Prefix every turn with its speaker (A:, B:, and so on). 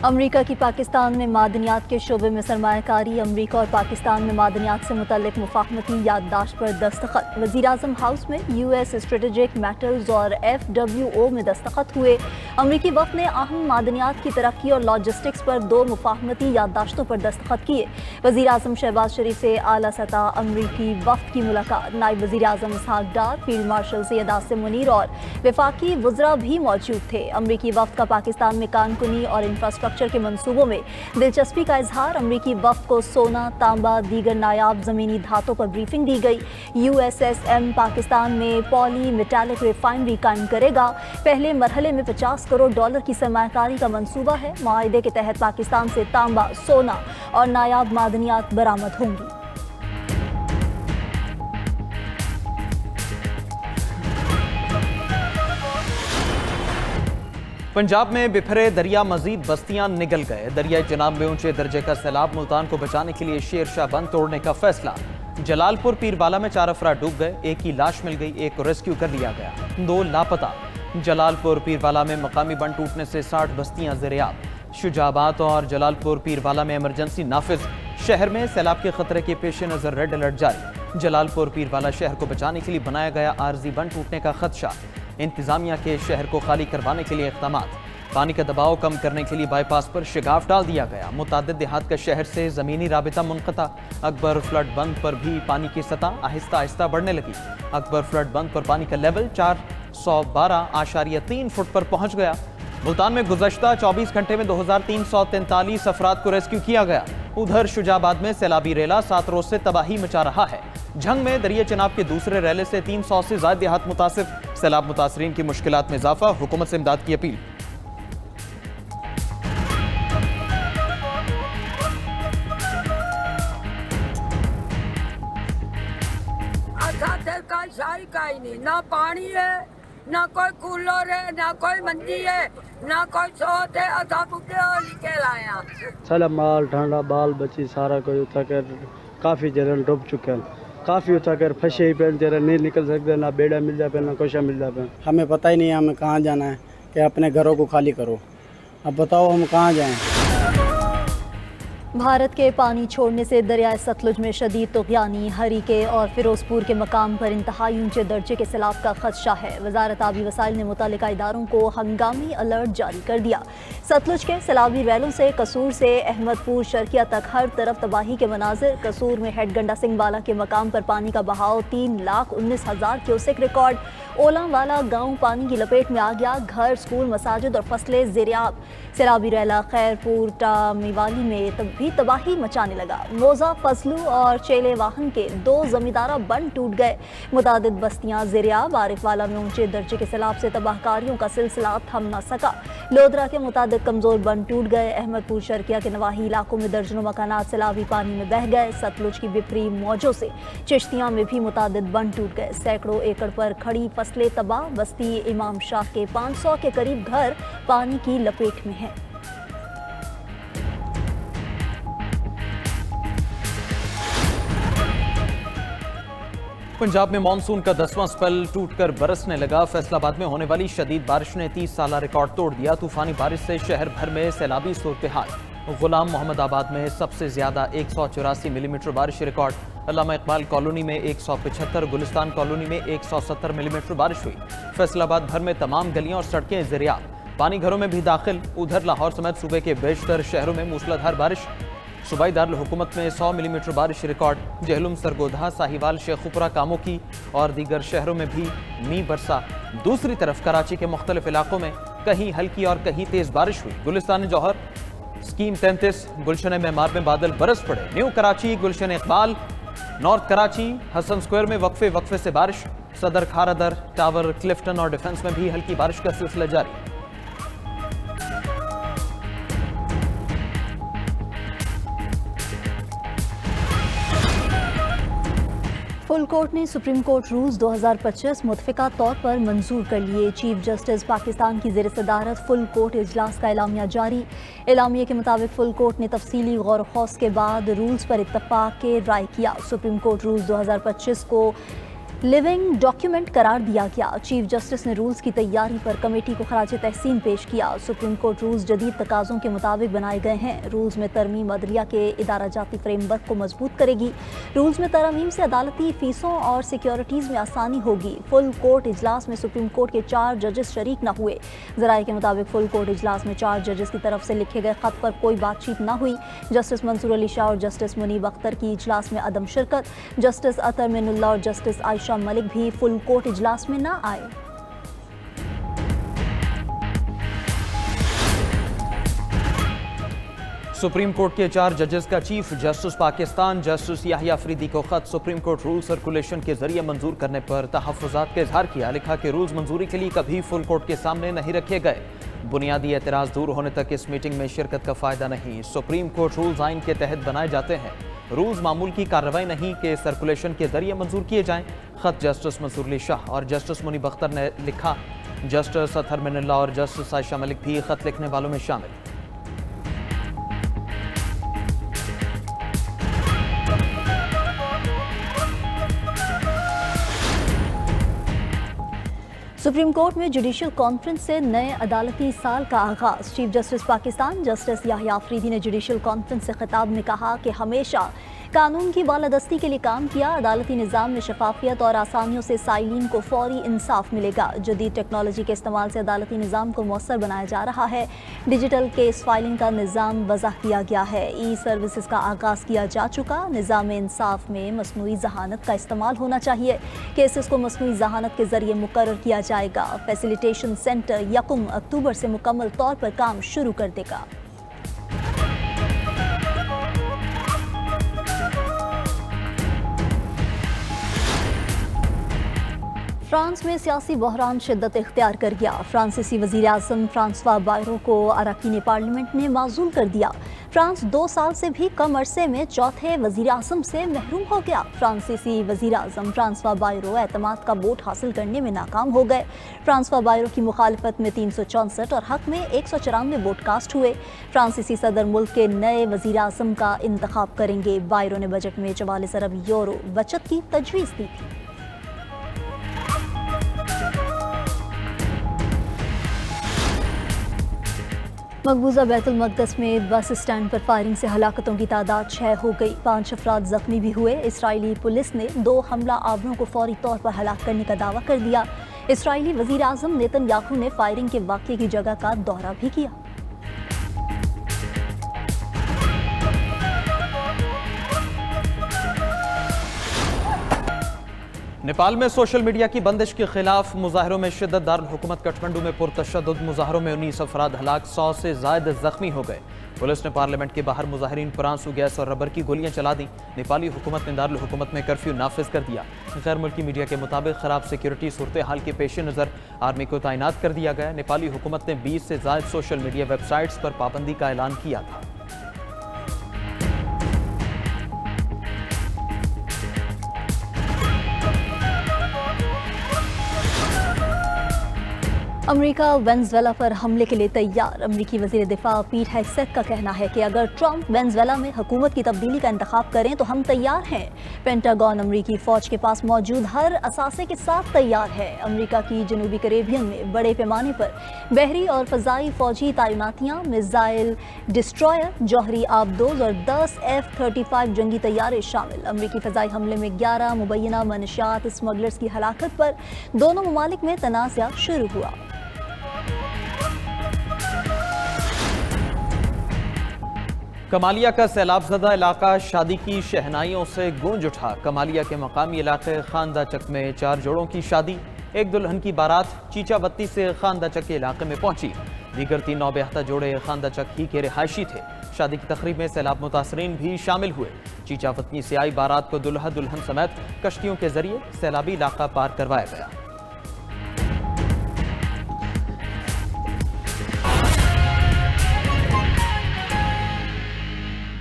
A: अमरीका की पाकिस्तान में मादनियात के शोबे में सरमायाकारी। अमरीका और पाकिस्तान में मादनियात से मुतल्लिक मुफाहमती याददाश्त पर दस्तखत। वज़ीर-ए-आज़म हाउस में US स्ट्रेटेजिक मेटल्स और FWO में दस्तखत हुए। अमरीकी वफ़द ने अहम मादनियात की तरक्की और लॉजिस्टिक्स पर 2 मुफाहमती याददाश्तों पर दस्तखत किए। वज़ीर-ए-आज़म शहबाज शरीफ से आला सतह अमरीकी वफ़द की मुलाकात। नायब वज़ीर-ए-आज़म इसहाक डार, फील्ड मार्शल सैयद आसिम मुनीर और वफाकी वज़रा भी मौजूद थे। अमरीकी वफ़द का पाकिस्तान में कानकुनी और इंफ्रास्ट्रक्चर के मंसूबों में दिलचस्पी का इजहार। अमरीकी वफ़द को सोना, तांबा, दीगर नायाब ज़मीनी धातों पर ब्रीफिंग दी गई। USSM पाकिस्तान में पॉली मेटालिक रिफाइनरी कायम करेगा। पहले मरहले में $50 करोड़ की सरमायाकारी का मंसूबा है। मुआहिदे के तहत पाकिस्तान से तांबा, सोना और नायाब मादनियात बरामद होंगी।
B: पंजाब में बिखरे दरिया मजीद बस्तियां निगल गए। दरिया चनाब में ऊंचे दर्जे का सैलाब। मुल्तान को बचाने के लिए शेर शाह बंद तोड़ने का फैसला। जलालपुर पीरवाला में 4 अफराद डूब गए, एक की लाश मिल गई, एक को रेस्क्यू कर लिया गया, 2 लापता। जलालपुर पीरवाला में मकामी बंद टूटने से 60 बस्तियां ज़ेर-ए-आब। शुजाबाद और जलालपुर पीरवाला में इमरजेंसी नाफिज। शहर में सैलाब के खतरे के पेश नज़र रेड अलर्ट जारी। जलालपुर पीरवाला शहर को बचाने के लिए बनाया गया आर्जी बंद टूटने का खदशा। इंतजामिया के शहर को खाली करवाने के लिए इक़दामात। पानी का दबाव कम करने के लिए बाईपास पर शिगाफ डाल दिया गया। मुतादिद देहात का शहर से ज़मीनी राबिता मुनक़ता। अकबर फ्लड बंद पर भी पानी की सतह आहिस्ता आहिस्ता बढ़ने लगी। अकबर फ्लड बंद पर पानी का लेवल 412.3 फुट पर पहुंच गया। मुल्तान में गुज़श्ता 24 घंटे में 2343 अफराद को रेस्क्यू किया गया। उधर शुजाबाद में सैलाबी रेला 7 रोज से तबाही मचा रहा है। झंग में दरिया चनाब के दूसरे रेले से 300 से ज़ायद देहात मुतासिर। सैलाब मुतासरीन की मुश्किलात में इजाफा। हुकूमत से इमदाद की अपील।
C: का ही नहीं, ना पानी है, ना कोई कूलर है, ना कोई मंदी है, ना कोई सोत है। असा बुके और निकल आया।
D: सारा माल ठंडा बाल बच्ची सारा कोई उठा कर काफ़ी जगह डूब चुके हैं। काफ़ी उठा कर फंसे ही पे जरा नहीं निकल सकते, ना बेड़ा मिल जाए ना कोशा मिल जाए।
E: हमें पता ही नहीं है हमें कहाँ जाना है कि अपने घरों को खाली करो। अब बताओ हम कहाँ जाएं।
A: भारत के पानी छोड़ने से दरियाए सतलुज में शदीद तुग़यानी। हरीके और फिरोजपुर के मकाम पर इंतहाई ऊंचे दर्जे के सैलाब का खदशा है। वजारत आबी वसाइल ने मुतल्लिका इदारों को हंगामी अलर्ट जारी कर दिया। सतलुज के सैलाबी रैलों से कसूर से अहमदपुर शर्किया तक हर तरफ तबाही के मनाजिर। कसूर में हेड गंडा सिंह वाला के मकाम पर पानी का बहाव 3,19,000 क्यूसेक रिकॉर्ड। ओलावाला गांव पानी की लपेट में आ गया। घर, स्कूल, मसाजिद और फसलें ज़ेर-ए-आब। सैलाबी रैला खैरपुर टामीवाली में भी तबाही मचाने लगा। मोजा, फजलू और चेले वाहन के 2 जमींदारा बंद टूट गए। मुतादिद बस्तियां ज़ेर-ए-आब। आरिफवाला में ऊंचे दर्जे के सैलाब से तबाहकारियों का सिलसिला थम न सका। लोधरा के मुतादिद कमजोर बंद टूट गए। अहमदपुर शर्किया के नवाही इलाकों में दर्जनों मकानात सैलाबी पानी में बह गए। सतलुज की बिफरी मौजों से चिश्तियां में भी मुतादिद बंद टूट गए। सैकड़ों एकड़ पर खड़ी फसलें तबाह। बस्ती इमाम शाह के 500 के करीब घर पानी की लपेट में हैं।
B: पंजाब में मानसून का 10वां स्पेल टूटकर बरसने लगा। फैसलाबाद में होने वाली शदीद बारिश ने 30 साला रिकॉर्ड तोड़ दिया। तूफानी बारिश से शहर भर में सैलाबी सूरत-ए-हाल। गुलाम मोहम्मदाबाद में सबसे ज्यादा 184 मिलीमीटर बारिश रिकॉर्ड। अल्लामा इकबाल कॉलोनी में 175, गुलिस्तान कॉलोनी में 170 मिलीमीटर बारिश हुई। फैसलाबाद भर में तमाम गलियां और सड़कें ज़ेर-ए-आब। पानी घरों में भी दाखिल। उधर लाहौर समेत सूबे के बेशतर शहरों में मूसलाधार बारिश। सूबाई दारुल हुकूमत में 100 मिलीमीटर बारिश रिकॉर्ड। जहलुम, सरगोधा, साहिवाल, शेखुपुरा, कामों की और दीगर शहरों में भी मींह बरसा। दूसरी तरफ कराची के मुख्तलिफ इलाकों में कहीं हल्की और कहीं तेज बारिश हुई। गुलिस्तान जौहर, स्कीम 33, गुलशन मेमार में बादल बरस पड़े। न्यू कराची, गुलशन इकबाल, नॉर्थ कराची, हसन स्क्वायर में वक्फे से बारिश। सदर, खारादर, टावर, क्लिफ्टन और डिफेंस में भी हल्की बारिश का सिलसिला जारी।
A: फुल कोर्ट ने सुप्रीम कोर्ट रूल्स 2025 मुतफिका तौर पर मंजूर कर लिए। चीफ जस्टिस पाकिस्तान की ज़ेर सदारत फुल कोर्ट इजलास का एलामिया जारी। एलामिया के मुताबिक फुल कोर्ट ने तफसीली गौर खौस के बाद रूल्स पर इत्तफाक के राय किया। सुप्रीम कोर्ट रूल्स 2025 को लिविंग डॉक्यूमेंट करार दिया गया। चीफ जस्टिस ने रूल्स की तैयारी पर कमेटी को खराज तहसीन पेश किया। सुप्रीम कोर्ट रूल्स जदीद तकाज़ों के मुताबिक बनाए गए हैं। रूल्स में तरमीम अदलिया के इदारा जाती फ्रेमवर्क को मजबूत करेगी। रूल्स में तरमीम से अदालती फीसों और सिक्योरिटीज़ में आसानी होगी। फुल कोर्ट इजलास में सुप्रीम कोर्ट के 4 जजेस शरीक न हुए। ज़राए के मुताबिक फुल कोर्ट इजलास में 4 जजेस की तरफ से लिखे गए खत पर कोई बातचीत न हुई। जस्टिस मंसूर अली शाह और जस्टिस मुनीब अख्तर की इजलास में अदम शिरकत। जस्टिस अतर मिनुल्लाह और जस्टिस आयशा मलिक भी फुल कोर्ट इजलास में न आए।
B: सुप्रीम कोर्ट के 4 जजेस का chief justice Pakistan justice Yahya Afridi को खत सुप्रीम कोर्ट रूल सर्कुलेशन के जरिए मंजूर करने पर तहफ़्फ़ुज़ात का इजहार किया। लिखा कि रूल्स मंजूरी के लिए कभी फुल कोर्ट के सामने नहीं रखे गए। बुनियादी एतराज़ दूर होने तक इस मीटिंग में शिरकत का फ़ायदा नहीं। सुप्रीम कोर्ट रूल्स आइन के तहत बनाए जाते हैं। रूल्स मामूल की कार्रवाई नहीं कि सर्कुलेशन के जरिए मंजूर किए जाएं। खत जस्टिस मंसूर अली शाह और जस्टिस मुनीब अख्तर ने लिखा। जस्टिस अतर मिनुल्लाह और जस्टिस आयशा मलिक भी खत लिखने वालों में शामिल।
A: सुप्रीम कोर्ट में जुडिशल कॉन्फ्रेंस से नए अदालती साल का आगाज। Chief justice Pakistan justice Yahya Afridi ने जुडिशल कॉन्फ्रेंस से खिताब में कहा कि हमेशा कानून की बालादस्ती के लिए काम किया। अदालती निज़ाम में शफाफियत और आसानियों से साइलिन को फौरी इंसाफ मिलेगा। जदीद टेक्नोलॉजी के इस्तेमाल से अदालती निज़ाम को मौसर बनाया जा रहा है। डिजिटल केस फाइलिंग का निज़ाम वज़ाह किया गया है। ई सर्विसेज का आगाज़ किया जा चुका। निज़ाम इंसाफ में मसनूई जहानत का इस्तेमाल होना चाहिए। केसेस को मसनूई जहानत के जरिए मुकर्रर किया जाएगा। फैसिलिटेशन सेंटर 1 अक्टूबर से मुकम्मल तौर पर काम शुरू कर देगा। फ्रांस में सियासी बहरान शिद्दत इख्तियार कर गया। फ्रांसीसी वज़ीर आज़म फ्रांसवा बायरो को अरकान पार्लियामेंट ने माज़ूल कर दिया। फ्रांस 2 साल से भी कम अरसे में चौथे वज़ीर आज़म से महरूम हो गया। फ्रांसीसी वज़ीर आज़म फ्रांसवा बायरो एतमाद का वोट हासिल करने में नाकाम हो गए। फ्रांसवा बायरो की मुखालफत में 364 और हक में 194 वोट कास्ट हुए। फ्रांसीसी सदर मुल्क के नए वज़ीर आज़म का इंतखाब करेंगे। बायरो ने बजट में 44 अरब यूरो बचत की तजवीज़ दी थी। मकबूजा बैतुल मक़दस में बस स्टैंड पर फायरिंग से हलाकतों की तादाद 6 हो गई। 5 अफराद जख्मी भी हुए। इसराइली पुलिस ने 2 हमला आवरों को फौरी तौर पर हलाक करने का दावा कर दिया। इसराइली वज़ीर आज़म नेतन्याहू ने फायरिंग के वाक़े की जगह का दौरा भी किया।
B: नेपाल में सोशल मीडिया की बंदिश के खिलाफ मुजाहरों में शिद्दत। दारुल हुकूमत काठमांडू में पुरतशद्दुद मुजाहरों में 19 अफराद हलाक, 100 से ज़ायद जख्मी हो गए। पुलिस ने पार्लियामेंट के बाहर मुजाहिरीन पर आंसू गैस और रबर की गोलियां चला दी। नेपाली हुकूमत ने दारुल हुकूमत में कर्फ्यू नाफिज कर दिया। गैर मुल्की मीडिया के मुताबिक खराब सिक्योरिटी सूरत हाल के पेश नज़र आर्मी को तैनात कर दिया गया। नेपाली हुकूमत ने 20 से ज़ायद सोशल मीडिया वेबसाइट्स पर पाबंदी का ऐलान किया था।
A: अमेरिका वेनेज़ुएला पर हमले के लिए तैयार। अमेरिकी वज़ीर दिफा पीट हेग्सेथ का कहना है कि अगर ट्रंप वेनेज़ुएला में हुकूमत की तब्दीली का इंतखाब करें तो हम तैयार हैं। पेंटागन अमेरिकी फ़ौज के पास मौजूद हर असासे के साथ तैयार है। अमेरिका की जनूबी कैरेबियन में बड़े पैमाने पर बहरी और फ़ज़ाई फ़ौजी तैनातियाँ, मिसाइल डिस्ट्रॉयर, जौहरी आबदोज और 10 F-35 जंगी तैयारे शामिल। अमेरिकी फ़ज़ाई हमले में 11 मुबैना मनशियात स्मगलर्स की हलाकत पर दोनों ममालिक में तनाज़ा शुरू हुआ।
B: कमालिया का सैलाबज़दा इलाका शादी की शहनाइयों से गूंज उठा। कमालिया के मकामी इलाके खानदाचक में 4 जोड़ों की शादी। एक दुल्हन की बारात चीचावत्ती से खानदाचक के इलाके में पहुंची। दीगर 3 नौबेहता जोड़े खानदाचक ही के रिहायशी थे। शादी की तकरीब में सैलाब मुतासरीन भी शामिल हुए। चीचावत्ती से आई बारात को दुल्हा दुल्हन समेत कश्तियों के जरिए सैलाबी इलाका पार करवाया गया।